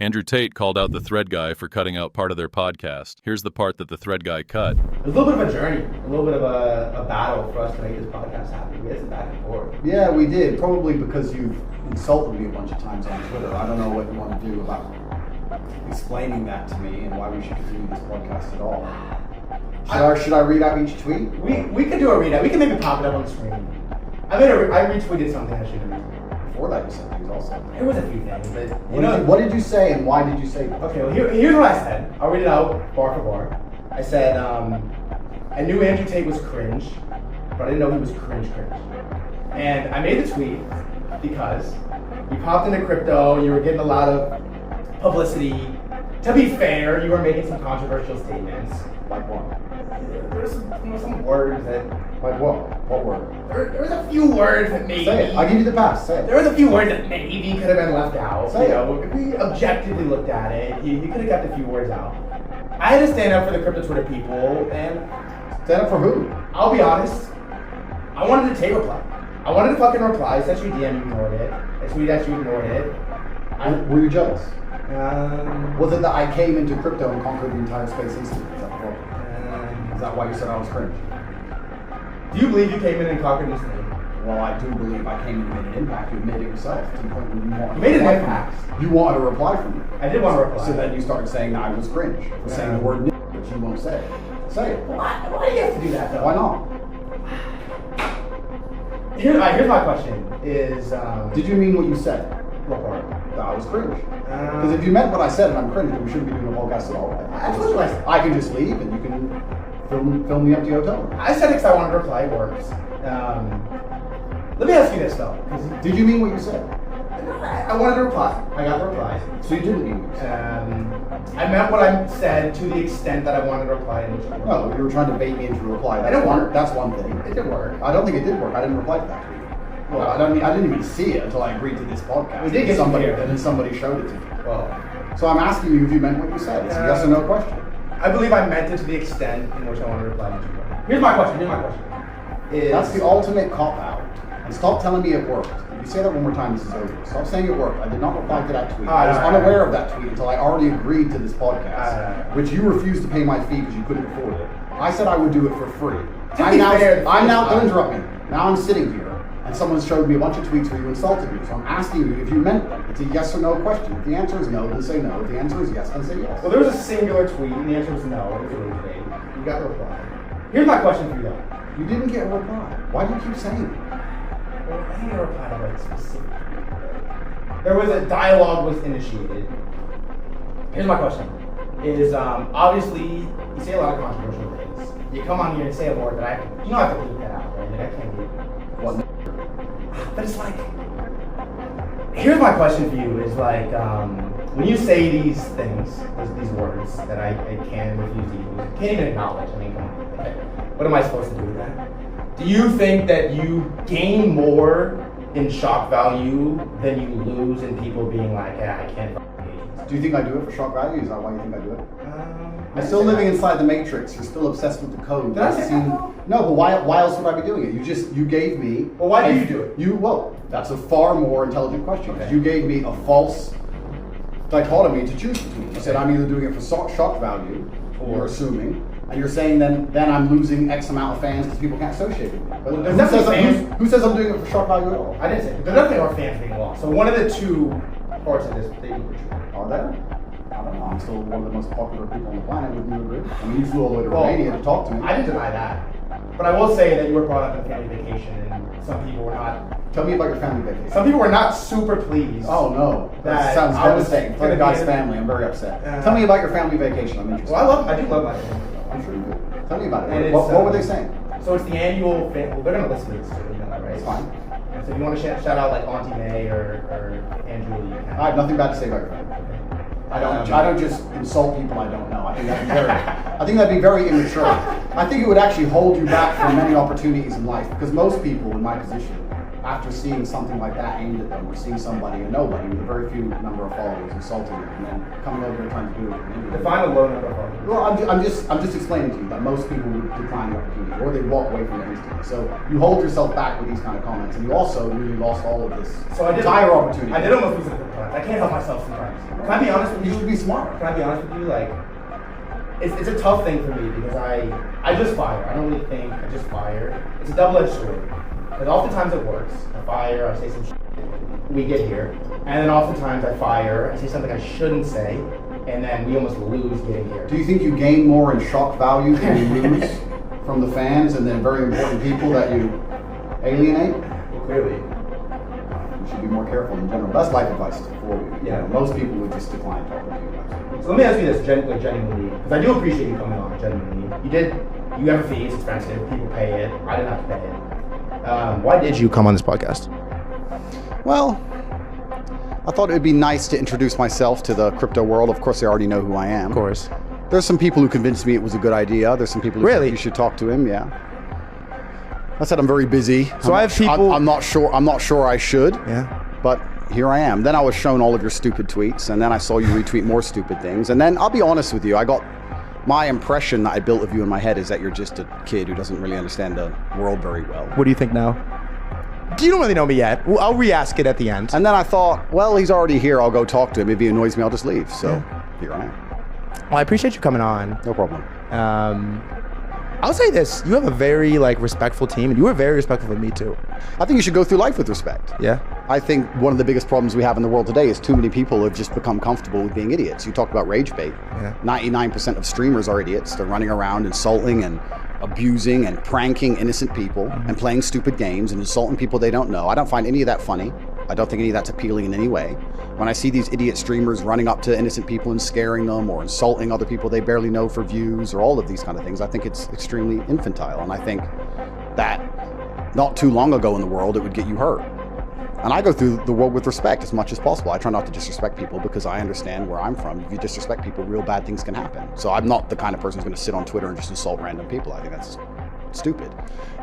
Andrew Tate called out the Thread guy for cutting out part of their podcast. Here's the part that the Thread guy cut. It was a little bit of a journey, a little bit of a battle for us to make this podcast happen. We had some back and forth. Yeah, we did. Probably because you've insulted me a bunch of times on Twitter. I don't know what you want to do about explaining that to me and why we should continue this podcast at all. Should I read out each tweet? We could do a readout. We can maybe pop it up on the screen. I retweeted something I should have retweeted. Before that, you said things also. There was a few things, but what did you say and why did you say that? Okay, well here's what I said. I'll read it out bar for bar. I said, I knew Andrew Tate was cringe, but I didn't know he was cringe. And I made the tweet because you popped into crypto, you were getting a lot of publicity. To be fair, you were making some controversial statements. Like what? There were some words that... Like what? What word? There was a few words that maybe... Say it. I'll give you the pass. Say it. There was a few words that maybe could have been left out. Say it. If we objectively looked at it, you could have kept a few words out. I had to stand up for the crypto Twitter people, and... Stand up for who? I'll be honest. I wanted to take a reply. I wanted to fucking reply. I sent you a DM, you ignored it. I tweeted at you, ignored it. Were you jealous? Um, Was it that I came into crypto and conquered the entire space instantly? Is that the problem? Is that why you said I was cringe? Do you believe you came in and conquered this thing? Well, I do believe I came in and made an impact. You made it yourself to the point where you wanted You made an reply impact. from me. You wanted a reply from me. I did want to reply. So then you started saying that I was cringe for saying the word which you won't say. Say it. Why do you have to do that, though? Why not? Here's my question is... Did you mean what you said? What part? That I was cringe. Because if you meant what I said and I'm cringe, then we shouldn't be doing a podcast at all. Right? I told you I said. I can just leave and you can film the empty hotel room. I said it because I wanted to reply. It works. Let me ask you this, though. Did you mean what you said? I wanted to reply. I got the reply. So you didn't mean what you said? I meant what I said to the extent that I wanted to reply. No, you were trying to bait me into a reply. It didn't work. That's one thing. It did work. I don't think it did work. I didn't reply to that tweet. Well, I didn't even see it until I agreed to this podcast. We did get somebody, and then somebody showed it to me. Well, so I'm asking you if you meant what you said. It's a yes or no question. I believe I meant it to the extent in which I wanted to reply to you. Here's my question. That's the ultimate cop-out. And stop telling me it worked. If you say that one more time, this is over. Stop saying it worked. I did not reply to that tweet. I was unaware of that tweet until I already agreed to this podcast, which you refused to pay my fee because you couldn't afford it. I said I would do it for free. Don't interrupt me. Now I'm sitting here, and someone showed me a bunch of tweets where you insulted me. So I'm asking you if you meant them. It's a yes or no question. If the answer is no, then say no. If the answer is yes, then say yes. Well, there was a singular tweet, and the answer was no. It was a really vague. You got the reply. Here's my question for you, though. You didn't get a reply. Why do you keep saying it? Well, I think I replied like specific. There was a dialogue was initiated. Here's my question: is obviously you say a lot of controversial things. You come on here and say a word that I have to bleep that out, right? Like I can't bleep it. What? But it's like, here's my question for you: is like when you say these things, these words that I can refuse to use, can't even acknowledge. I mean, come on. Okay. What am I supposed to do with that? Do you think that you gain more in shock value than you lose in people being like, yeah, I can't engage? Do you think I do it for shock value? Is that why you think I do it? I'm still living inside the matrix. You're still obsessed with the code. Did I say that? No, but why else would I be doing it? You gave me... Well, why do you do it? That's a far more intelligent question. Okay. You gave me a false dichotomy to choose between. You said I'm either doing it for shock value, or you're assuming, and you're saying then I'm losing X amount of fans because people can't associate with me. But who says I'm doing it for shock value at all? I didn't say it. There's definitely are fans being lost. So one of the two parts of this thing were true. Are there? I don't know. I'm still one of the most popular people on the planet. Wouldn't you agree? I mean, you flew all the way to Romania to talk to me. I didn't deny that. But I will say that you were brought up in a family vacation, and some people were not. Tell me about your family vacation. Some people were not super pleased. Oh no, that sounds devastating. For the guy's family, I'm very upset. Tell me about your family vacation. I'm interested. Well, I do love my family. I'm sure you do. Tell me about it. What were they saying? So it's the annual. Well, they're gonna listen to this, so you know that, right? It's fine. So if you want to shout out like Auntie May or Andrew, you can. I have nothing bad to say about your family. I don't just insult people I don't know. I think that'd be very immature. I think it would actually hold you back from many opportunities in life because most people in my position after seeing something like that aimed at them, or seing somebody, a nobody with a very few number of followers, insulting them, and then coming over here trying to do it. Define a low number of followers. Well, I'm just explaining to you that most people would decline the opportunity, or they walk away from it instantly. So you hold yourself back with these kind of comments, and you also really lost all of this entire opportunity. I did almost lose it. I can't help myself sometimes. Can I be honest with you? You should be smart. Can I be honest with you? Like, it's a tough thing for me because I just fire. I don't really think. I just fire. It's a double-edged sword. Because oftentimes it works. I fire. I say some shit. We get here, and then oftentimes I fire. I say something I shouldn't say, and then we almost lose getting here. Do you think you gain more in shock value than you lose from the fans and then very important people that you alienate? Well, clearly. You should be more careful in general. That's life advice for you. Yeah. Most people would just decline talking to you. So let me ask you this, genuinely, because I do appreciate you coming on, genuinely. You have a fee, it's expensive, people pay it, I didn't have to pay it. Why did you come on this podcast? Well, I thought it would be nice to introduce myself to the crypto world. Of course, they already know who I am. Of course. There's some people who convinced me it was a good idea. There's some people who said you should talk to him, yeah. I said I'm very busy. So I have people... I'm not sure I should. Yeah. But here I am. Then I was shown all of your stupid tweets, and then I saw you retweet more stupid things. And then I'll be honest with you, my impression that I built of you in my head is that you're just a kid who doesn't really understand the world very well. What do you think now? You don't really know me yet. I'll re-ask it at the end. And then I thought, well, he's already here. I'll go talk to him. If he annoys me, I'll just leave. So here I am. Well, I appreciate you coming on. No problem. I'll say this. You have a very respectful team, and you were very respectful of me too. I think you should go through life with respect. Yeah. I think one of the biggest problems we have in the world today is too many people have just become comfortable with being idiots. You talked about rage bait. Yeah. 99% of streamers are idiots. They're running around insulting and abusing and pranking innocent people and playing stupid games and insulting people they don't know. I don't find any of that funny. I don't think any of that's appealing in any way. When I see these idiot streamers running up to innocent people and scaring them or insulting other people they barely know for views or all of these kind of things, I think it's extremely infantile. And I think that not too long ago in the world, it would get you hurt. And I go through the world with respect as much as possible. I try not to disrespect people because I understand where I'm from. If you disrespect people, real bad things can happen. So I'm not the kind of person who's going to sit on Twitter and just insult random people. I think that's stupid.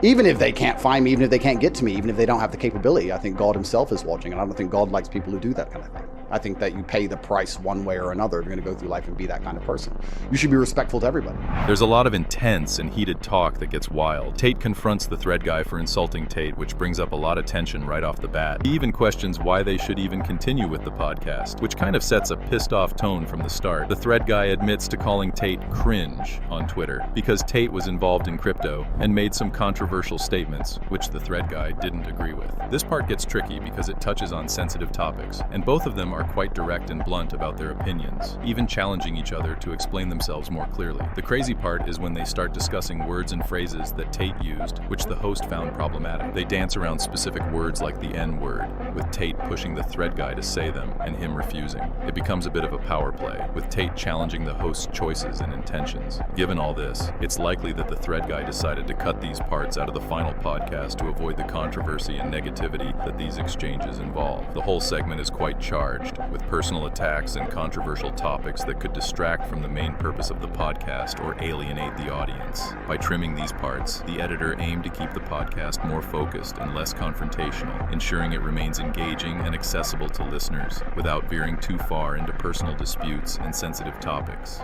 Even if they can't find me, even if they can't get to me, even if they don't have the capability, I think God himself is watching, and I don't think God likes people who do that kind of thing. I think that you pay the price one way or another if you're going to go through life and be that kind of person. You should be respectful to everybody. There's a lot of intense and heated talk that gets wild. Tate confronts the Thread guy for insulting Tate, which brings up a lot of tension right off the bat. He even questions why they should even continue with the podcast, which kind of sets a pissed off tone from the start. The Thread guy admits to calling Tate cringe on Twitter because Tate was involved in crypto and made some controversial statements, which the Thread guy didn't agree with. This part gets tricky because it touches on sensitive topics, and both of them are quite direct and blunt about their opinions, even challenging each other to explain themselves more clearly. The crazy part is when they start discussing words and phrases that Tate used, which the host found problematic. They dance around specific words like the N-word, with Tate pushing the Thread guy to say them and him refusing. It becomes a bit of a power play, with Tate challenging the host's choices and intentions. Given all this, it's likely that the Thread guy decided to cut these parts out of the final podcast to avoid the controversy and negativity that these exchanges involve. The whole segment is quite charged, with personal attacks and controversial topics that could distract from the main purpose of the podcast or alienate the audience. By trimming these parts, the editor aimed to keep the podcast more focused and less confrontational, ensuring it remains engaging and accessible to listeners without veering too far into personal disputes and sensitive topics.